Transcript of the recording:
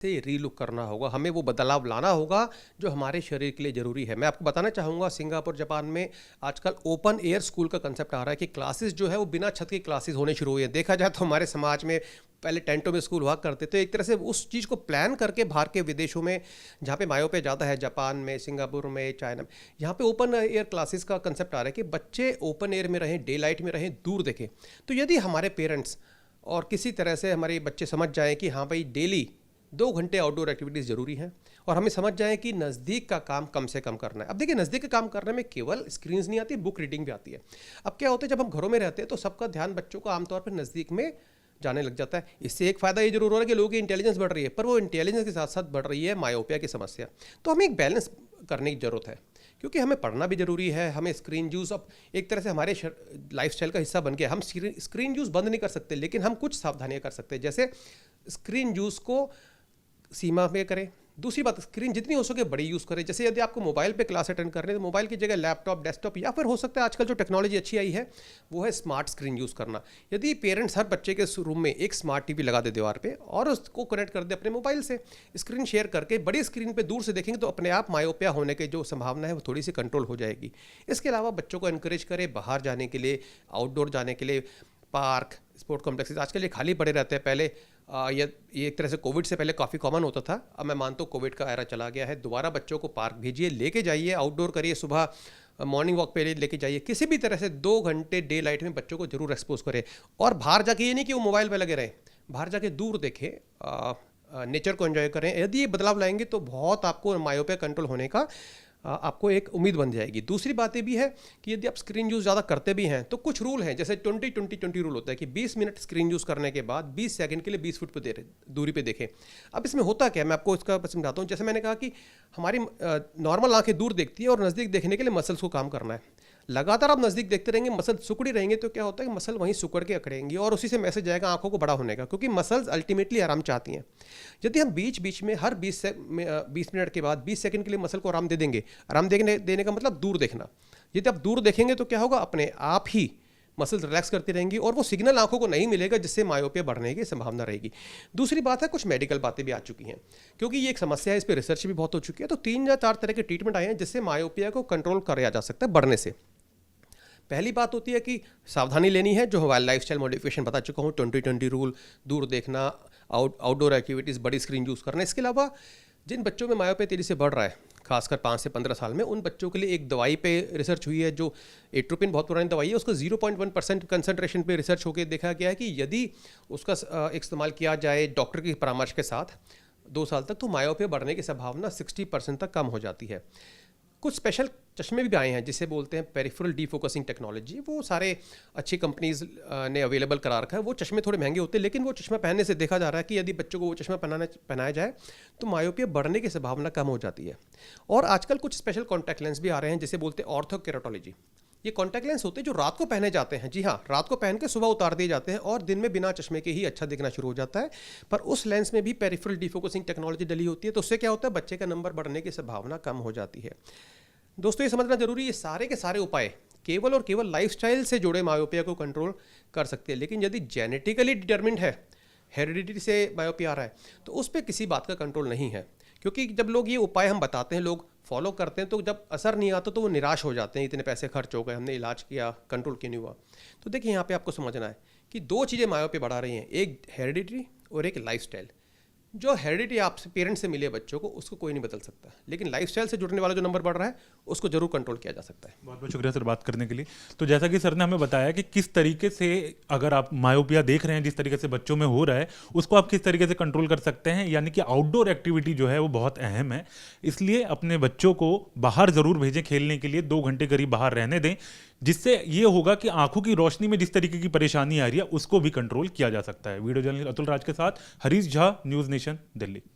से रीलुक करना होगा, हमें वो बदलाव लाना होगा जो हमारे शरीर के लिए ज़रूरी है। मैं आपको बताना चाहूँगा सिंगापुर, जापान में आजकल ओपन एयर स्कूल का कंसेप्ट आ रहा है कि क्लासेस जो है वो बिना छत की क्लासेस होने शुरू हुई है। देखा जाए तो हमारे समाज में पहले टेंटों में स्कूल हुआ करते थे, एक तरह से उस चीज़ को प्लान करके बाहर के विदेशों में जहाँ पे मायोपिया ज़्यादा है, जापान में, सिंगापुर में, चाइना में, यहाँ पे ओपन एयर क्लासेस का कंसेप्ट आ रहा है कि बच्चे ओपन एयर में रहें, डे लाइट में रहें, दूर देखें। तो यदि हमारे पेरेंट्स और किसी तरह से हमारे बच्चे समझ जाएँ कि हाँ भाई डेली 2 घंटे आउटडोर एक्टिविटीज़ ज़रूरी हैं, और हमें समझ जाए कि नज़दीक का काम कम से कम करना है। अब देखिए, नज़दीक का काम करने में केवल स्क्रीन्स नहीं आती, बुक रीडिंग भी आती है। अब क्या होता है, जब हम घरों में रहते हैं तो सबका ध्यान बच्चों का आमतौर पर नज़दीक में जाने लग जाता है। इससे एक फ़ायदा ये जरूर हो रहा है कि लोगों की इंटेलिजेंस बढ़ रही है, पर वो इंटेलिजेंस के साथ साथ बढ़ रही है मायोपिया की समस्या। तो हमें एक बैलेंस करने की ज़रूरत है, क्योंकि हमें पढ़ना भी ज़रूरी है। हमें स्क्रीन यूज़ अब एक तरह से हमारे लाइफस्टाइल का हिस्सा बन गया। हम स्क्रीन यूज़ बंद नहीं कर सकते, लेकिन हम कुछ सावधानियाँ कर सकते हैं, जैसे स्क्रीन यूज़ को सीमा में करें। दूसरी बात, स्क्रीन जितनी हो सके बड़ी यूज़ करें। जैसे यदि आपको मोबाइल पे क्लास अटेंड कर रहे हैं तो मोबाइल की जगह लैपटॉप, डेस्कटॉप, या फिर हो सकता है आजकल जो टेक्नोलॉजी अच्छी आई है वो है स्मार्ट स्क्रीन यूज़ करना। यदि पेरेंट्स हर बच्चे के रूम में एक स्मार्ट टीवी लगा दे दीवार पे और उसको कनेक्ट कर दे अपने मोबाइल से, स्क्रीन शेयर करके बड़ी स्क्रीन पे दूर से देखेंगे तो अपने आप मायोपिया होने की जो संभावना है वो थोड़ी सी कंट्रोल हो जाएगी। इसके अलावा बच्चों को इनकरेज करें बाहर जाने के लिए, आउटडोर जाने के लिए। पार्क, स्पोर्ट कॉम्प्लेक्सेस आजकल ये खाली पड़े रहते हैं। पहले ये एक तरह से कोविड से पहले काफ़ी कॉमन होता था। अब मैं मानता हूँ कोविड का एरा चला गया है। दोबारा बच्चों को पार्क भेजिए, लेके जाइए, आउटडोर करिए, सुबह मॉर्निंग वॉक पे लेके जाइए। किसी भी तरह से 2 घंटे डे लाइट में बच्चों को जरूर एक्सपोज करें। और बाहर जाके ये नहीं कि वो मोबाइल पे लगे रहें, बाहर जाके दूर देखें, नेचर को एंजॉय करें। यदि ये बदलाव लाएंगे तो बहुत आपको मायोपिया कंट्रोल होने का आपको एक उम्मीद बन जाएगी। दूसरी बात ये भी है कि यदि आप स्क्रीन यूज़ ज़्यादा करते भी हैं तो कुछ रूल हैं, जैसे 20-20-20 रूल होता है कि 20 मिनट स्क्रीन यूज़ करने के बाद 20 सेकंड के लिए 20 फुट पे दूरी पे देखें। अब इसमें होता क्या है, मैं आपको इसका समझाता हूँ। जैसे मैंने कहा कि हमारी नॉर्मल आंखें दूर देखती है और नज़दीक देखने के लिए मसल्स को काम करना है। लगातार आप नज़दीक देखते रहेंगे, मसल सिकुड़ी रहेंगे, तो क्या होता है कि मसल वहीं सिकुड़ के अकड़ेंगी और उसी से मैसेज जाएगा आंखों को बड़ा होने का, क्योंकि मसल्स अल्टीमेटली आराम चाहती हैं। यदि हम बीच बीच में हर 20 मिनट के बाद 20 सेकंड के लिए मसल को आराम दे देंगे, आराम देने का मतलब दूर देखना। यदि आप दूर देखेंगे तो क्या होगा, अपने आप ही मसल्स रिलैक्स करती रहेंगी और वो सिग्नल आंखों को नहीं मिलेगा, जिससे मायोपिया बढ़ने की संभावना रहेगी। दूसरी बात है, कुछ मेडिकल बातें भी आ चुकी हैं, क्योंकि ये एक समस्या है, इस पर रिसर्च भी बहुत हो चुकी है। तो 3 या 4 तरह के ट्रीटमेंट आए हैं जिससे मायोपिया को कंट्रोल किया जा सकता है बढ़ने से। पहली बात होती है कि सावधानी लेनी है, जो हमारा लाइफस्टाइल मॉडिफिकेशन बता चुका हूँ, 20-20 रूल, दूर देखना, आउटडोर एक्टिविटीज़, बड़ी स्क्रीन यूज़ करना। इसके अलावा जिन बच्चों में मायोपिया तेज़ी से बढ़ रहा है, खासकर 5 से 15 साल में, उन बच्चों के लिए एक दवाई पे रिसर्च हुई है, जो एट्रोपिन, बहुत पुरानी दवाई है, उसका 0.1% कंसंट्रेशन पे रिसर्च होकर देखा गया है कि यदि उसका इस्तेमाल किया जाए डॉक्टर की परामर्श के साथ 2 साल तक, तो मायोपिया बढ़ने की संभावना 60% तक कम हो जाती है। कुछ स्पेशल चश्मे भी आए हैं जिसे बोलते हैं पेरिफेरल डीफोकसिंग टेक्नोलॉजी। वो सारे अच्छी कंपनीज ने अवेलेबल करा रखा है। वो चश्मे थोड़े महंगे होते हैं, लेकिन वो चश्मा पहनने से देखा जा रहा है कि यदि बच्चों को वो चश्मा पहनाया जाए तो मायोपिया बढ़ने की संभावना कम हो जाती है। और आजकल कुछ स्पेशल कॉन्टैक्ट लेंस भी आ रहे हैं जिसे बोलते हैं ऑर्थोकेराटोलॉजी। ये कॉन्टैक्ट लेंस होते हैं जो रात को पहने जाते हैं। जी हाँ, रात को पहन के सुबह उतार दिए जाते हैं और दिन में बिना चश्मे के ही अच्छा दिखना शुरू हो जाता है। पर उस लेंस में भी पेरिफेरल डीफोकसिंग टेक्नोलॉजी डली होती है, तो उससे क्या होता है, बच्चे का नंबर बढ़ने की संभावना कम हो जाती है। दोस्तों, ये समझना जरूरी है, ये सारे के सारे उपाय केवल और केवल लाइफस्टाइल से जुड़े मायोपिया को कंट्रोल कर सकते हैं। लेकिन यदि जेनेटिकली डिटर्मिन्ड है, हेरिडिटी से मायोपिया आ रहा है, तो उस पर किसी बात का कंट्रोल नहीं है। क्योंकि जब लोग ये उपाय हम बताते हैं, लोग फॉलो करते हैं, तो जब असर नहीं आता तो वो निराश हो जाते हैं, इतने पैसे खर्च हो गए, हमने इलाज किया, कंट्रोल क्यों नहीं हुआ। तो देखिए, यहाँ पे आपको समझना है कि 2 चीज़ें मायोपिया बढ़ा रही हैं, एक हेरिडिटी और एक लाइफस्टाइल। जो हेरिडिटी आपसे पेरेंट्स से मिले बच्चों को, उसको कोई नहीं बदल सकता, लेकिन लाइफस्टाइल से जुड़ने वाला जो नंबर बढ़ रहा है उसको जरूर कंट्रोल किया जा सकता है। बहुत बहुत शुक्रिया सर बात करने के लिए। तो जैसा कि सर ने हमें बताया कि किस तरीके से अगर आप मायोपिया देख रहे हैं, जिस तरीके से बच्चों में हो रहा है, उसको आप किस तरीके से कंट्रोल कर सकते हैं, यानी कि आउटडोर एक्टिविटी जो है वो बहुत अहम है। इसलिए अपने बच्चों को बाहर जरूर भेजें खेलने के लिए, 2 घंटे करीब बाहर रहने दें, जिससे ये होगा कि आंखों की रोशनी में जिस तरीके की परेशानी आ रही है उसको भी कंट्रोल किया जा सकता है। वीडियो जर्नलिस्ट अतुल राज के साथ हरीश झा, न्यूज़ नेशन, दिल्ली।